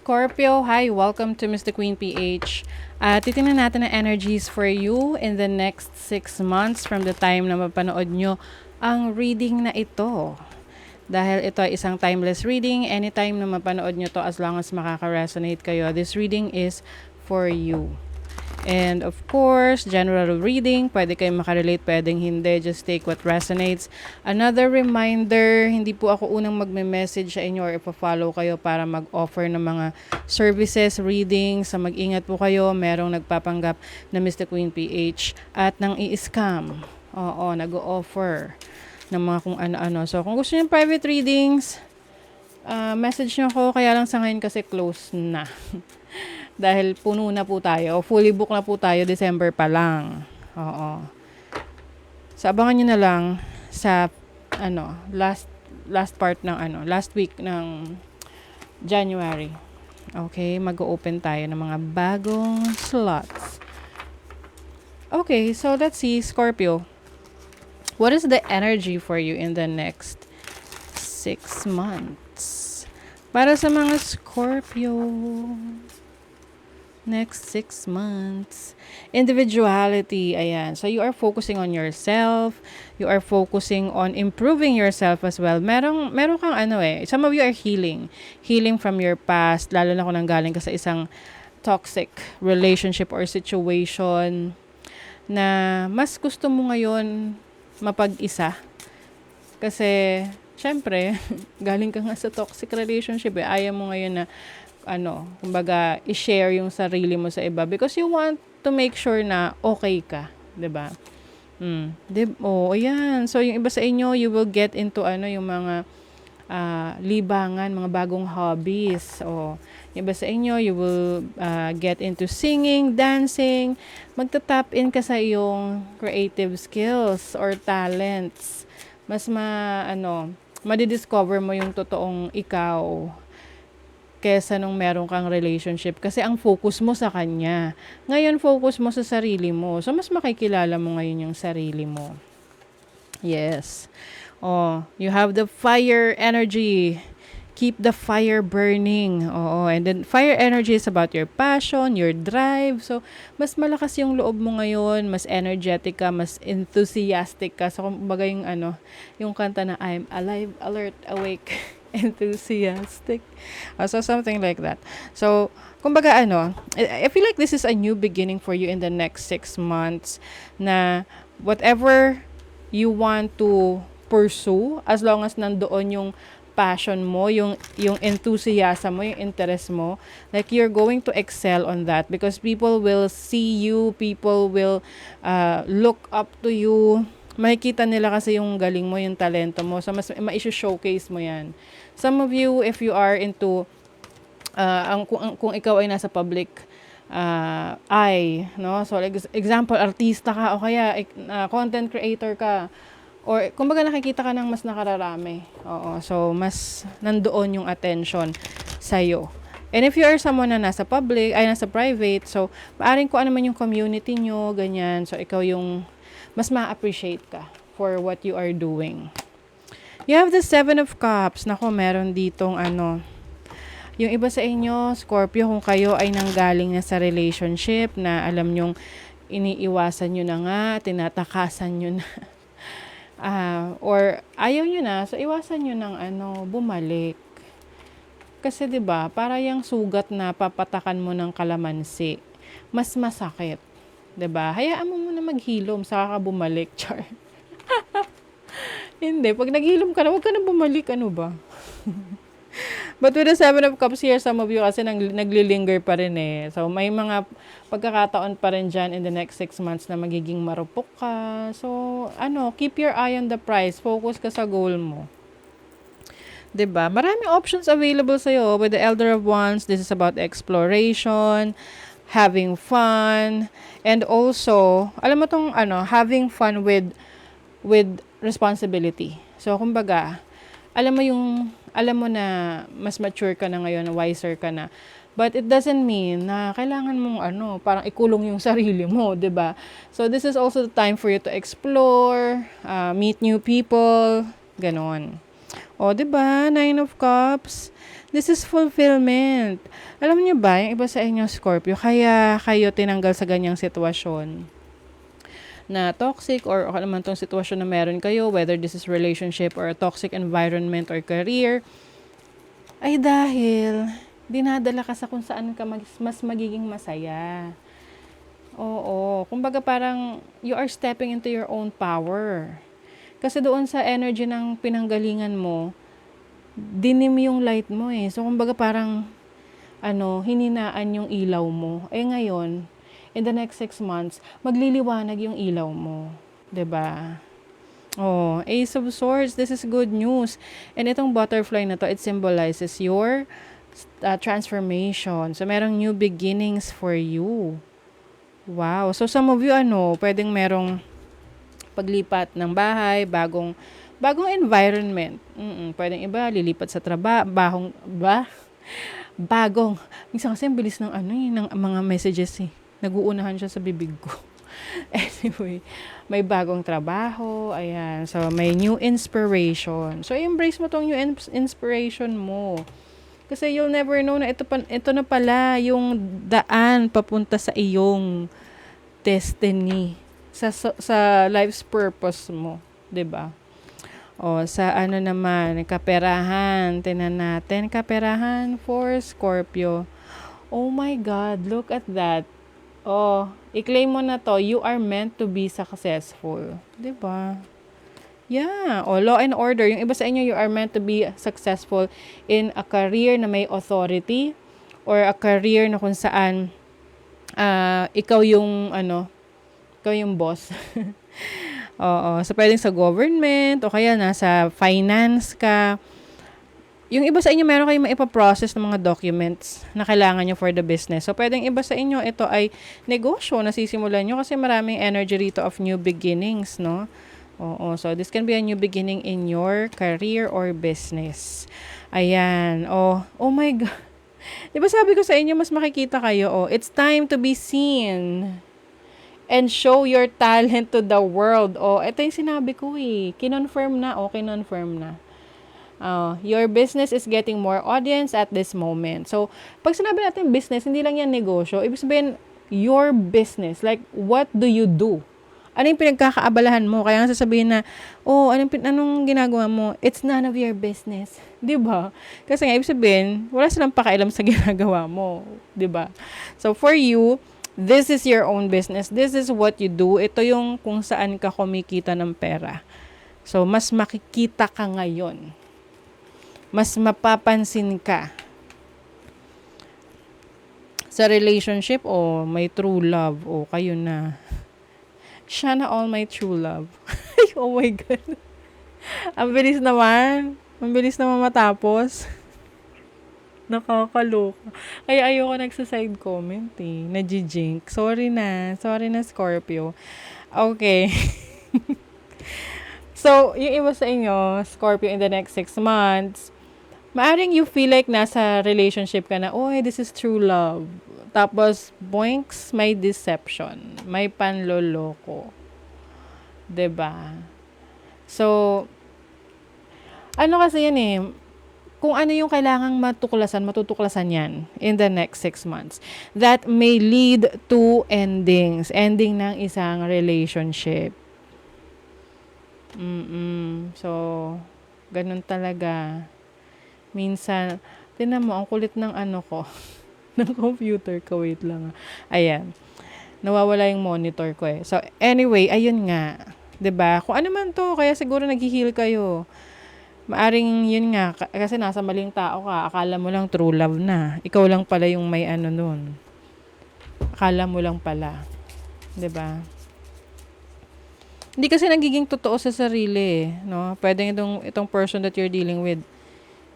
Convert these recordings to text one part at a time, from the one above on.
Scorpio, hi! Welcome to Mr. Queen PH. Titingnan natin ang energies for you in the next 6 months from the time na mapanood nyo ang reading na ito. Dahil ito ay isang timeless reading, anytime na mapanood nyo to as long as makaka-resonate kayo, this reading is for you. And of course, general reading, pwede kayong makarelate, pwedeng hindi, just take what resonates. Another reminder, hindi po ako unang magme-message sa inyo or ipa-follow kayo para mag-offer ng mga services, reading, sa mag-ingat po kayo, merong nagpapanggap na Mr. Queen PH at nang i-scam. Oo, nag-o-offer ng mga kung ano-ano. So, kung gusto niyo private readings, message nyo ko, kaya lang sa ngayon kasi close na. Dahil puno na po tayo. Fully book na po tayo. December pa lang. Oo. So, abangan nyo na lang sa last part ng last week ng January. Okay, mag-open tayo ng mga bagong slots. Okay, so let's see, Scorpio. What is the energy for you in the next 6 months? Para sa mga Scorpio, next 6 months. Individuality, ayan. So, you are focusing on yourself. You are focusing on improving yourself as well. Meron kang some of you are healing. Healing from your past, lalo na kung nanggaling ka sa isang toxic relationship or situation na mas gusto mo ngayon mapag-isa. Kasi, syempre, galing ka nga sa toxic relationship. Ayaw mo ngayon na kumbaga, i-share yung sarili mo sa iba because you want to make sure na okay ka, 'di ba? Ayan. So yung iba sa inyo, you will get into yung mga libangan, mga bagong hobbies. Yung iba sa inyo, you will get into singing, dancing, magta-tap in ka sa iyong creative skills or talents. Mas madidiscover mo yung totoong ikaw kesa nung meron kang relationship. Kasi ang focus mo sa kanya. Ngayon, focus mo sa sarili mo. So, mas makikilala mo ngayon yung sarili mo. Yes. You have the fire energy. Keep the fire burning. And then, fire energy is about your passion, your drive. So, mas malakas yung loob mo ngayon. Mas energetic ka, mas enthusiastic ka. So, kumbaga yung kanta na I'm alive, alert, awake, enthusiastic. So something like that. So, kumbaga I feel like this is a new beginning for you in the next 6 months na whatever you want to pursue, as long as nandoon yung passion mo, yung enthusiasm mo, yung interest mo, like you're going to excel on that because people will see you, people will look up to you. Makikita nila kasi yung galing mo, yung talento mo. So, mas ma-showcase mo yan. Some of you, if you are into, kung ikaw ay nasa public eye, no? So, example, artista ka o kaya content creator ka. Or, kumbaga nakikita ka ng mas nakararami. So, mas nandoon yung attention sa'yo. And if you are someone na nasa public, ay nasa private, so, maaring kung ano man yung community nyo, ganyan. So, ikaw yung mas ma-appreciate ka for what you are doing. You have the 7 of Cups. Naku, meron ditong yung iba sa inyo, Scorpio, kung kayo ay nanggaling na sa relationship na alam nyong iniiwasan nyo na nga, tinatakasan nyo na, or ayaw nyo na, so iwasan nyo ng bumalik. Kasi 'di ba, para yung sugat na papatakan mo ng kalamansi, mas masakit. 'Di ba? Hayaan mo muna maghilom saka ka bumalik, char. Hindi, pag naghilom ka na, huwag ka na bumalik, ano ba? But with the 7 of Cups here, some of you kasi naglilinger pa rin eh. So, may mga pagkakataon pa rin dyan in the next 6 months na magiging marupok ka. So, keep your eye on the prize. Focus ka sa goal mo. 'Di ba? Maraming options available sa'yo. With the Elder of Wands, this is about exploration, having fun, and also, alam mo tong having fun with responsibility. So, kumbaga, alam mo na mas mature ka na ngayon, wiser ka na. But it doesn't mean na kailangan mong parang ikulong yung sarili mo, 'di ba? So, this is also the time for you to explore, meet new people, ganon. O, 'di ba? Nine of Cups. This is fulfillment. Alam niyo ba, yung iba sa inyo, Scorpio, kaya kayo tinanggal sa ganyang sitwasyon na toxic or ano man tong sitwasyon na meron kayo, whether this is relationship or a toxic environment or career, ay dahil dinadala ka sa kung saan ka mas magiging masaya. Oo. Kumbaga parang you are stepping into your own power. Kasi doon sa energy ng pinanggalingan mo, dinim yung light mo eh. So, kumbaga parang, hininaan yung ilaw mo. Eh ngayon, in the next 6 months, magliliwanag yung ilaw mo. 'Di ba? Oh, Ace of Swords, this is good news. And itong butterfly na to, it symbolizes your transformation. So, merong new beginnings for you. Wow. So, some of you, pwedeng merong paglipat ng bahay, bagong environment. Pwedeng iba, lilipat sa bagong. Minsan kasi ang bilis ng ng mga messages eh. Nag-uunahan siya sa bibig ko. Anyway, may bagong trabaho, ayan. So, may new inspiration. So, embrace mo tong new inspiration mo. Kasi you'll never know na ito na pala yung daan papunta sa iyong destiny. Sa life's purpose mo. 'Di ba? O, sa naman, kaperahan. Tingnan natin, kaperahan for Scorpio. Oh my God, look at that. Oh, i-claim mo na to, you are meant to be successful. 'Di ba? Yeah. O, law and order. Yung iba sa inyo, you are meant to be successful in a career na may authority or a career na kung saan ikaw yung boss. Oo. So, pwedeng sa government o kaya nasa finance ka. Yung iba sa inyo, meron kayong maipaprocess ng mga documents na kailangan nyo for the business. So, pwedeng iba sa inyo, ito ay negosyo na sisimulan nyo kasi maraming energy rito of new beginnings, no? Oo. So, this can be a new beginning in your career or business. Ayan. Oh my God. Diba sabi ko sa inyo, mas makikita kayo, it's time to be seen and show your talent to the world. Ito yung sinabi ko eh. Kinonfirm na, kinonfirm na. Your business is getting more audience at this moment. So, pag sinabi natin business, hindi lang yan negosyo. Ibig sabihin, your business. Like, what do you do? Ano yung pinagkakaabalahan mo? Kaya nga sasabihin na, anong ginagawa mo? It's none of your business. 'Di ba? Kasi nga, ibig sabihin, wala silang pakialam sa ginagawa mo. 'Di ba? So, for you, this is your own business. This is what you do. Ito yung kung saan ka kumikita ng pera. So, mas makikita ka ngayon. Mas mapapansin ka. Sa relationship, may true love. Kayo na. Siya na all my true love. Oh my God. Ang bilis naman. Ang bilis naman matapos. Nakakaloka. Kaya ayoko nagsa-side comment eh. Nagji-jink. Sorry na, Scorpio. Okay. So, yung iba sa inyo, Scorpio, in the next 6 months, maaring you feel like nasa relationship ka na, this is true love. Tapos, boinks, may deception. May panloloko. 'Di ba? So, kasi yan eh, kung ano yung kailangang matutuklasan yan in the next 6 months. That may lead to ending ng isang relationship. So, ganun talaga. Minsan, tinan mo, ang kulit ng ko, ng computer ko, wait lang. Ayan. Nawawala yung monitor ko eh. So, anyway, ayun nga. 'Di ba? Kung ano man to, kaya siguro nag-heal kayo. Maaring yun nga, kasi nasa maling tao ka. Akala mo lang true love na. Ikaw lang pala yung may nun. Akala mo lang pala. 'Di ba? Hindi kasi nagiging totoo sa sarili, no? Pwedeng itong person that you're dealing with,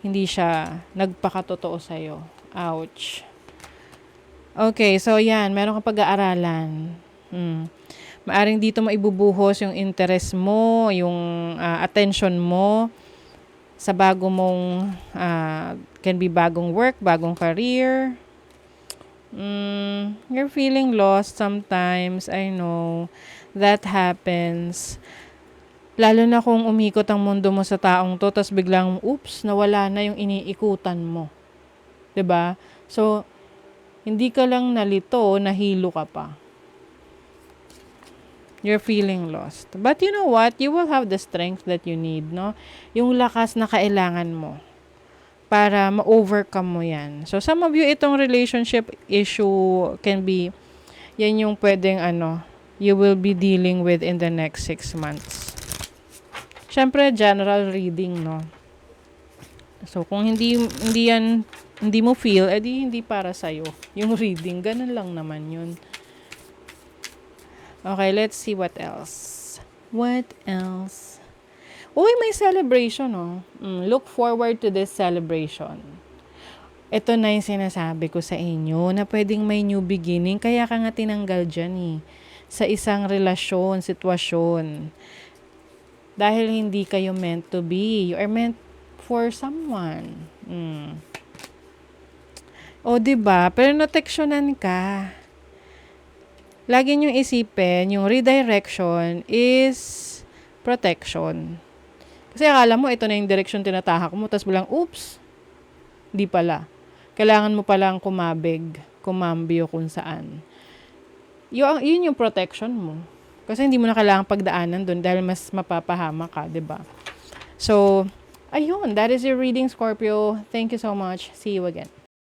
hindi siya nagpakatotoo sa'yo. Ouch. Okay, so yan, meron kang pag-aaralan. Maaring dito mo ibubuhos yung interest mo, yung attention mo sa bago mong, can be bagong work, bagong career. You're feeling lost sometimes. I know that happens. Lalo na kung umikot ang mundo mo sa taong to, tas biglang, oops, nawala na yung iniikutan mo. 'Di ba? So, hindi ka lang nalito, nahilo ka pa. You're feeling lost. But you know what? You will have the strength that you need, no? Yung lakas na kailangan mo para ma-overcome mo yan. So, some of you, itong relationship issue can be, yan yung pwedeng you will be dealing with in the next 6 months. Siyempre, general reading, no? So, kung hindi mo feel, edi hindi para sa'yo. Yung reading, ganun lang naman yun. Okay, let's see what else. What else? Uy, may celebration, oh. Look forward to this celebration. Ito na yung sinasabi ko sa inyo na pwedeng may new beginning. Kaya ka nga tinanggal dyan, eh. Sa isang relasyon, sitwasyon. Dahil hindi kayo meant to be. You are meant for someone. O, diba? Pero nateksyonan ka. Lagi niyong isipin, yung redirection is protection. Kasi akala mo, ito na yung direction tinatahak mo, tapos bilang, oops, di pala. Kailangan mo palang kumambyo kung saan. Yun yung protection mo. Kasi hindi mo na kailangan pagdaanan dun dahil mas mapapahama ka, diba? So, ayun, that is your reading, Scorpio. Thank you so much. See you again.